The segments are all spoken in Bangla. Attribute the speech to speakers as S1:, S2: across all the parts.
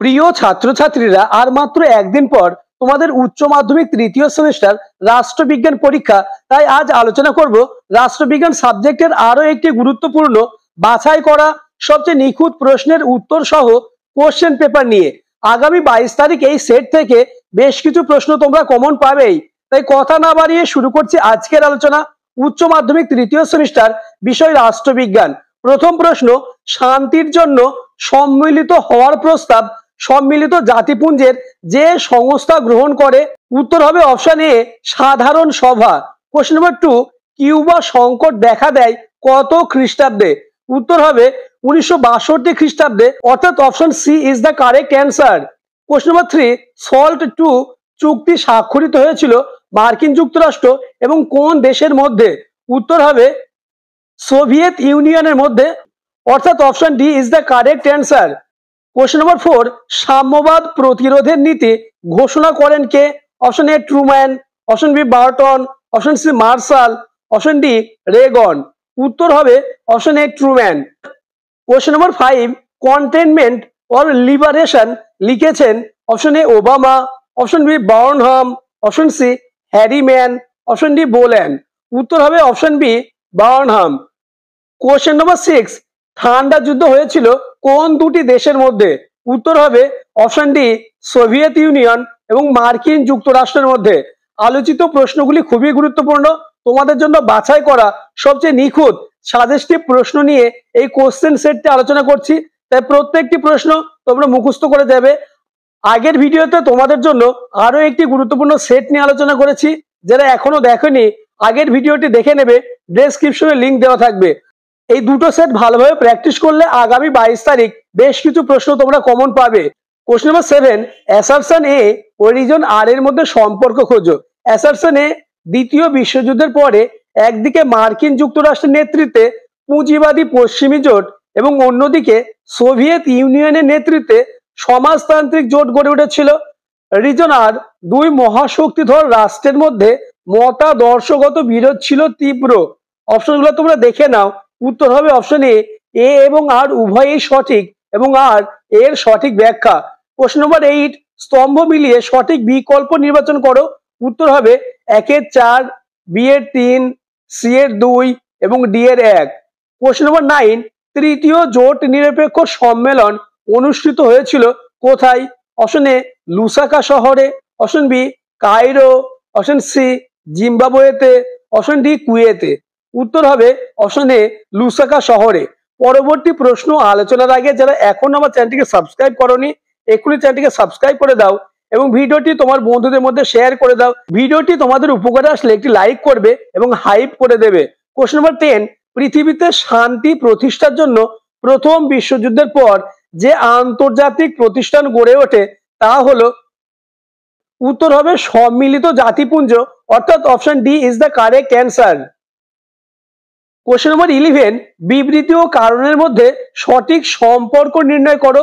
S1: প্রিয় ছাত্রছাত্রীরা, আর মাত্র একদিন পর তোমাদের উচ্চ মাধ্যমিক তৃতীয় সেমিস্টার রাষ্ট্রবিজ্ঞান পরীক্ষা। তাই আজ আলোচনা করব রাষ্ট্রবিজ্ঞান সাবজেক্টের আরো একটি গুরুত্বপূর্ণ বাছাই করা সবচেয়ে নিখুঁত প্রশ্নের উত্তর সহ কোশ্চেন পেপার নিয়ে। আগামী 22 তারিখ এই সেট থেকে বেশ কিছু প্রশ্ন তোমরা কমন পাবেই। তাই কথা না বাড়িয়ে শুরু করছি আজকের আলোচনা। উচ্চ মাধ্যমিক তৃতীয় সেমিস্টার, বিষয় রাষ্ট্রবিজ্ঞান। প্রথম প্রশ্ন, শান্তির জন্য সম্মিলিত হওয়ার প্রস্তাব সম্মিলিত জাতিপুঞ্জের যে সংস্থা গ্রহণ করে? উত্তর হবে অপশন এ, সাধারণ সভা। কোশ্চেন নাম্বার 2, কিউবা সংকট দেখা দেয় কত খ্রিস্টাব্দে? উত্তর হবে 1962 খ্রিস্টাব্দে, অর্থাৎ option C is the correct answer. Question number 3, SALT 2 চুক্তি স্বাক্ষরিত হয়েছিল মার্কিন যুক্তরাষ্ট্র এবং কোন দেশের মধ্যে? উত্তর হবে সোভিয়েত ইউনিয়নের মধ্যে, অর্থাৎ option D is the correct answer. Question number 4, সাম্যবাদ প্রতিরোধের নীতি ঘোষণা করেন কে? Option A Truman, option B Burton, option C Marshall, option D Reagan. উত্তর হবে option A Truman. Question number 5, containment or liberation লিখেছেন? Option A Obama, option B Burnham, option C Harriman, option D Boland. উত্তর হবে option B Burnham. Question number 6, ঠান্ডা যুদ্ধ হয়েছিল কোন দুটি দেশের মধ্যে? উত্তর হবে অপশন ডি সোভিয়েত ইউনিয়ন এবং মার্কিন যুক্তরাষ্ট্রের মধ্যে। আলোচিত প্রশ্নগুলি খুবই গুরুত্বপূর্ণ। তোমাদের জন্য বাছাই করা সবচেয়ে নিখুঁত সাজেস্টিভ প্রশ্ন নিয়ে এই কোশ্চেন সেটটি আলোচনা করছি। তাই প্রত্যেকটি প্রশ্ন তোমরা মুখস্থ করে দেবে। আগের ভিডিওতে তোমাদের জন্য আরো একটি গুরুত্বপূর্ণ সেট নিয়ে আলোচনা করেছি। যারা এখনো দেখেনি, আগের ভিডিওটি দেখে নেবে, ডেসক্রিপশনে লিংক দেওয়া থাকবে। এই দুটো সেট ভালোভাবে প্র্যাকটিস করলে আগামী 22 তারিখ বেশ কিছু প্রশ্ন তোমরা কমন পাবে। কোশ্চেন নাম্বার 7, অ্যাসারশন এ ও রিজন আর এর মধ্যে সম্পর্ক খোঁজো। অ্যাসারশন এ দ্বিতীয় বিশ্বযুদ্ধের পরে একদিকে মার্কিন যুক্তরাষ্ট্রের নেতৃত্বে পুঁজিবাদী পশ্চিমী জোট এবং অন্যদিকে সোভিয়েত ইউনিয়নের নেতৃত্বে সমাজতান্ত্রিক জোট গড়ে উঠেছিল। রিজন আর দুই মহাশক্তিধর রাষ্ট্রের মধ্যে মতাদর্শগত বিরোধ ছিল তীব্র। অপশনগুলো তোমরা দেখে নাও। উত্তর হবে অপশন এ এবং আর উভয়ই সঠিক এবং আর এর সঠিক ব্যাখ্যা। কোশ্চেন নম্বর 8, স্তম্ভ মিলিয়ে সঠিক বিকল্প নির্বাচন করো। উত্তর হবে 1 এর 4, বি এর 3, সি এর 2 এবং ডি এর 1। কোশ্চেন নম্বর 9, তৃতীয় জোট নিরপেক্ষ সম্মেলন অনুষ্ঠিত হয়েছিল কোথায়? অপশন এ লুসাকা শহরে, option B Cairo, option C জিম্বাবুয়েতে, অপশন ডি কুয়েতে। উত্তর হবে অপশন এ লুসাকা শহরে। পরবর্তী প্রশ্ন আলোচনার আগে যারা এখনো আমার চ্যানেলটিকে সাবস্ক্রাইব করোনি, এক্ষুনি চ্যানেলটিকে সাবস্ক্রাইব করে দাও এবং ভিডিওটি তোমার বন্ধুদের মধ্যে শেয়ার করে দাও। ভিডিওটি তোমাদের উপকারে আসলে একটি লাইক করবে এবং হাইপ করে দেবে। কোশ্চেন নম্বর 10, পৃথিবীতে শান্তি প্রতিষ্ঠার জন্য প্রথম বিশ্বযুদ্ধের পর যে আন্তর্জাতিক প্রতিষ্ঠান গড়ে ওঠে তা হলো? উত্তর হবে সম্মিলিত জাতিপুঞ্জ, অর্থাৎ option D is the correct answer. Question নম্বর 11, বিবৃতি ও কারণের মধ্যে সঠিক সম্পর্ক নির্ণয় করো।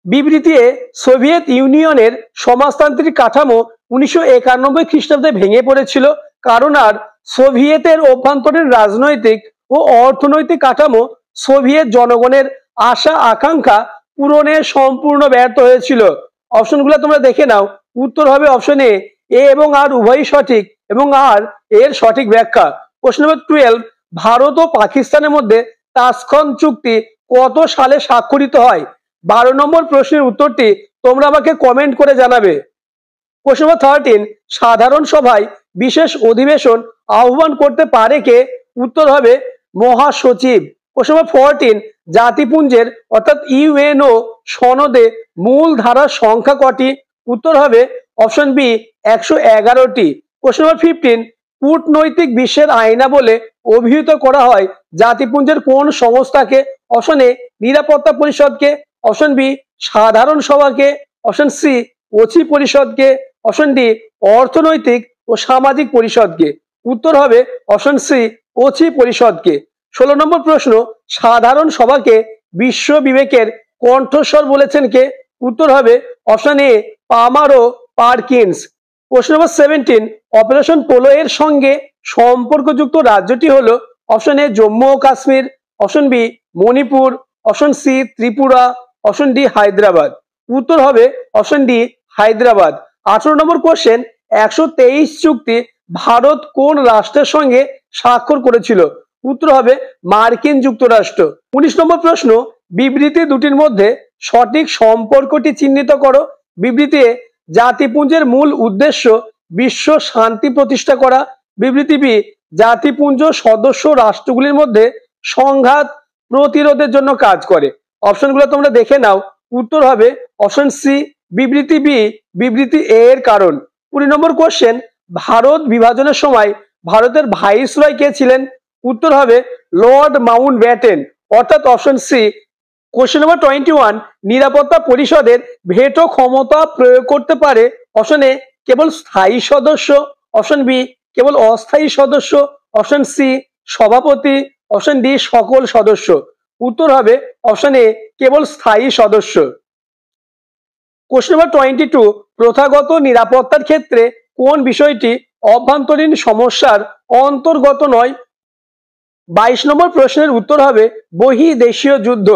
S1: বিবৃতি এ সোভিয়েত ইউনিয়নের সমাজতান্ত্রিক কাঠামো 1991 খ্রিস্টাব্দে ভেঙে পড়েছিল, কারণ আর সোভিয়েতের অভ্যন্তরীণ রাজনৈতিক ও অর্থনৈতিক কাঠামো সোভিয়েত জনগণের আশা আকাঙ্ক্ষা পূরণে সম্পূর্ণ ব্যর্থ হয়েছিল। অপশনগুলো তোমরা দেখে নাও। উত্তর হবে অপশন এ এবং আর উভয়ই সঠিক এবং আর এর সঠিক ব্যাখ্যা। কোশ্চেন নম্বর 12, ভারত ও পাকিস্তানের মধ্যে তাসখন চুক্তি কত সালে স্বাক্ষরিত হয়? 12 নম্বর প্রশ্নের উত্তরটি তোমরা আমাকে কমেন্ট করে জানাবে। কোশ্চেন নম্বর 13, সাধারণ সভায় বিশেষ অধিবেশন আহ্বান করতে পারে কে? উত্তর হবে মহাসচিব। কোশ্চেন নম্বর 14, জাতিপুঞ্জের অর্থাৎ ইউএনও সনদে মূল ধারার সংখ্যা কটি? উত্তর হবে অপশন বি 111টি। কোশ্চেন নম্বর 15, কূটনৈতিক বিশ্বের আয়না বলে অভিহিত করা হয় জাতিপুঞ্জের কোন সংস্থাকে? অপশন এ নিরাপত্তা পরিষদকে, অপশন বি সাধারণ সভাকে, অপশন সি ওসি পরিষদকে, অপশন ডি অর্থনৈতিক ও সামাজিক পরিষদকে। উত্তর হবে অপশন সি ওসি পরিষদকে। 16 নম্বর প্রশ্ন, সাধারণ সভাকে বিশ্ব বিবেকের কণ্ঠস্বর বলেছেন কে? উত্তর হবে অপশন এ পামার ও Perkins. Question number 17, operation polo এর সঙ্গে সম্পর্কযুক্ত রাজ্যটি হলো? অপশন এ জম্মু ও Kashmir, option B Manipur, option C Tripura, option D Hyderabad. উত্তর হবে option D Hyderabad. 18 number question, 123 চুক্তি ভারত কোন রাষ্ট্রের সঙ্গে স্বাক্ষর করেছিল? উত্তর হবে মার্কিন যুক্তরাষ্ট্র। 19 নম্বর প্রশ্ন, বিবৃতি দুটির মধ্যে সঠিক সম্পর্কটি চিহ্নিত করো। বিবৃতি এ, জাতিপুঞ্জের মূল উদ্দেশ্য বিশ্ব শান্তি প্রতিষ্ঠা করা। বিবৃতি বি, জাতিপুঞ্জ সদস্য রাষ্ট্রগুলির মধ্যে সংঘাত প্রতিরোধের জন্য কাজ করে। অপশনগুলো তোমরা দেখে নাও। উত্তর হবে অপশন সি বিবৃতি বি, বিবৃতি এ এর কারণ। 20 নম্বর কোশ্চেন, ভারত বিভাজনের সময় ভারতের ভাইসরয় কে ছিলেন? উত্তর হবে লর্ড মাউন্ট ব্যাটেন, অর্থাৎ অপশন সি। কোশ্চেন নম্বর 21, নিরাপত্তা পরিষদের ভেটো ক্ষমতা প্রয়োগ করতে পারে অপশন এ কেবল স্থায়ী সদস্য, অপশন বি কেবল অস্থায়ী সদস্য, অপশন সি সভাপতি, অপশন ডি সকল সদস্য। উত্তর হবে অপশন এ কেবল স্থায়ী সদস্য। কোশ্চেন নম্বর 22, প্রথাগত নিরাপত্তার ক্ষেত্রে কোন বিষয়টি অভ্যন্তরীণ সমস্যার অন্তর্গত নয়? 22 নম্বর প্রশ্নের উত্তর হবে বহির্দেশীয় যুদ্ধ।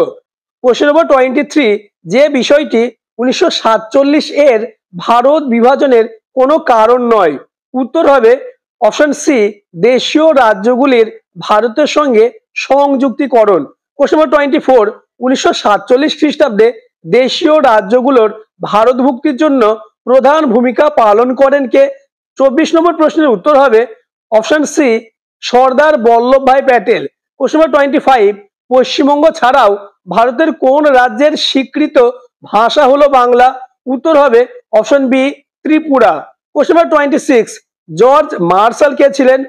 S1: কোশ্চেন নম্বর 23, যে বিষয়টি 1947 এর ভারত বিভাজনের কোনো কারণ নয়। উত্তর হবে অপশন সি দেশীয় রাজ্যগুলির ভারতের সঙ্গে সংযুক্তিকরণ। কোশ্চেন নম্বর 24, 1947 খ্রিস্টাব্দে দেশীয় রাজ্যগুলোর ভারতভুক্তির জন্য প্রধান ভূমিকা পালন করেন কে? 24 নম্বর প্রশ্নের উত্তর হবে option C Sardar Vallabhbhai Patel. Question number 25, Paschimbanga ছাড়াও ভারতের কোন রাজ্যের স্বীকৃত ভাষা হলো বাংলা? উত্তর হবে option B Tripura. Question number 26, George Marshall কে ছিলেন?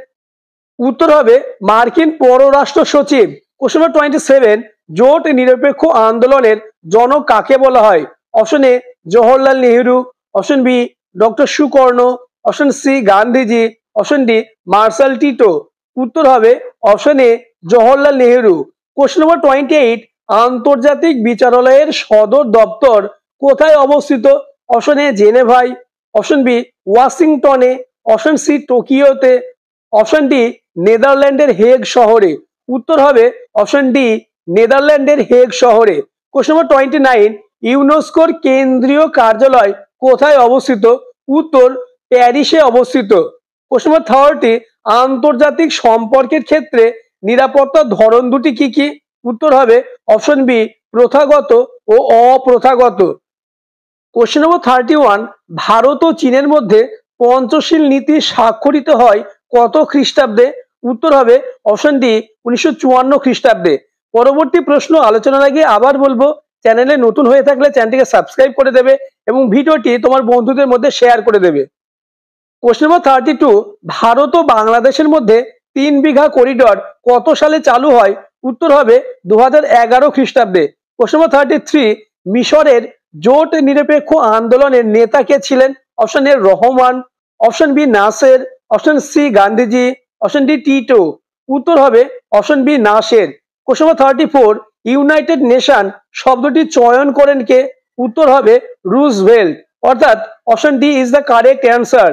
S1: উত্তর হবে মার্কিন পররাষ্ট্র সচিব। কোশ্চেন নম্বর 27, জোট নিরপেক্ষ আন্দোলনের জনক কাকে বলা হয়? Option A Jawaharlal Nehru, option B doctor Sukarno, option C Gandhiji, option D Marshal Tito. উত্তর হবে option A Jawaharlal Nehru. Question number 28, আন্তর্জাতিক বিচারালয়ের সদর দপ্তর কোথায় অবস্থিত? অপশন এ জেনেভায়, অপশন বি ওয়াশিংটনে, অপশন সি টোকিওতে, অপশন ডি নেদারল্যান্ডের হেগ শহরে। উত্তর হবে অপশন ডি নেদারল্যান্ডের হেগ শহরে। কোশ্চেন নম্বর 29, ইউনেস্কোর কেন্দ্রীয় কার্যালয় কোথায় অবস্থিত? উত্তর প্যারিসে অবস্থিত। কোশ্চেন নম্বর 30, আন্তর্জাতিক সম্পর্কের ক্ষেত্রে নিরাপত্তার ধরন দুটি কি কি? উত্তর হবে অপশন বি প্রথাগত ও অপ্রথাগত। কোশ্চেন নম্বর 31, ভারত ও চীনের মধ্যে পঞ্চশীল নীতি স্বাক্ষরিত হয় কত খ্রিস্টাব্দে? উত্তর হবে অপশন ডি 1954 খ্রিস্টাব্দে। পরবর্তী প্রশ্ন আলোচনার আগে আবার বলবো, চ্যানেলে নতুন হয়ে থাকলে চ্যানেলটিকে সাবস্ক্রাইব করে দেবে এবং ভিডিওটি তোমার বন্ধুদের মধ্যে শেয়ার করে দেবে। কোশ্চেন নম্বর 32, ভারত ও বাংলাদেশের মধ্যে 3 বিঘা করিডর কত সালে চালু হয়? উত্তর হবে 2011 খ্রিস্টাব্দে। কোশ্চেন নম্বর 33, মিশরের জোট নিরপেক্ষ আন্দোলনের নেতা কে ছিলেন? Option A Rahman, option B Nasser, option C Gandhiji, option D Tito. উত্তর হবে option B Nasser. Question number 34, united nation শব্দটি চয়ন করেন কে? উত্তর হবে রুজভেল্ট, অর্থাৎ option D is the correct answer.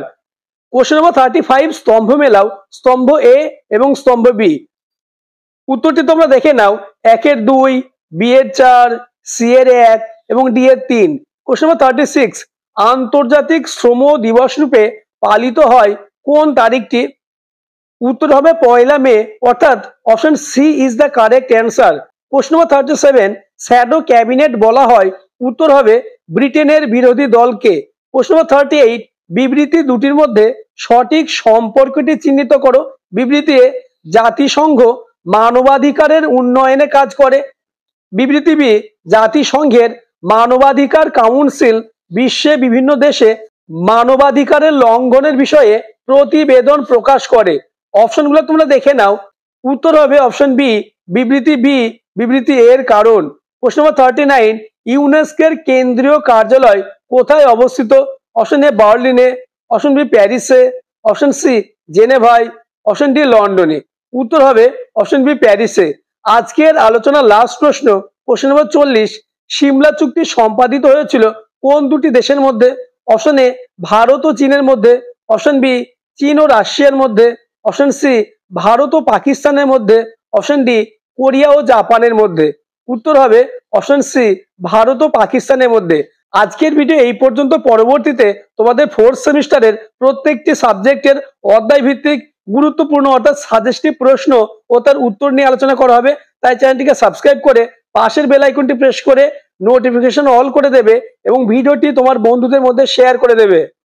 S1: Question number 35, স্তম্ভ মেলাও, স্তম্ভ এ এবং স্তম্ভ বি। উত্তরটি তোমরা দেখে নাও। 1 এর 2, বি এর 4, সি এর 1 এবং ডি এর 3। কোশ্চেন নম্বর 36, আন্তর্জাতিক শ্রম দিবস রূপে পালিত হয় কোন তারিখটি? উত্তর হবে 1 মে, অর্থাৎ option C is the correct answer. Question number 37, shadow cabinet বলা হয়। উত্তর হবে ব্রিটেনের বিরোধী দলকে। কোশ্চেন নম্বর 38, বিবৃতি দুটির মধ্যে সঠিক সম্পর্কটি চিহ্নিত করো। বিবৃতি এ, জাতিসংঘ মানবাধিকারের উন্নয়নে কাজ করে। বিবৃতি বি, জাতিসংঘের মানবাধিকার কাউন্সিল বিশ্বে বিভিন্ন দেশে মানবাধিকারের লঙ্ঘনের বিষয়ে প্রতিবেদন প্রকাশ করে। অপশনগুলো তোমরা দেখে নাও। উত্তর হবে অপশন বি বিবৃতি বি, বিবৃতি এর কারণ। প্রশ্ন নম্বর 39, ইউনেস্কোর কেন্দ্রীয় কার্যালয় কোথায় অবস্থিত? অপশন এ বার্লিনে, অপশন বি প্যারিসে, অপশন সি জেনেভায়, অপশন ডি লন্ডনে। উত্তর হবে অপশন বি প্যারিসে। আজকের আলোচনার লাস্ট প্রশ্ন, প্রশ্ন নম্বর 40, সিমলা চুক্তি সম্পাদিত হয়েছিল কোন দুটি দেশের মধ্যে? অপশন এ ভারত ও চীনের মধ্যে, অপশন বি চীন ও রাশিয়ার মধ্যে, অপশন সি ভারত ও পাকিস্তানের মধ্যে, অপশন ডি কোরিয়া ও জাপানের মধ্যে। উত্তর হবে অপশন সি ভারত ও পাকিস্তানের মধ্যে। আজকের ভিডিও এই পর্যন্ত। পরবর্তীতে তোমাদের ফোর্থ সেমিস্টারের প্রত্যেকটি সাবজেক্টের অধ্যায় ভিত্তিক গুরুত্বপূর্ণ অর্থাৎ সাজেস্টিভ প্রশ্ন ও তার উত্তর নিয়ে আলোচনা করা হবে। তাই চ্যানেলটিকে সাবস্ক্রাইব করে পাশের বেল আইকনটি প্রেস করে নোটিফিকেশন অল করে দেবে এবং ভিডিওটি তোমার বন্ধুদের মধ্যে শেয়ার করে দেবে।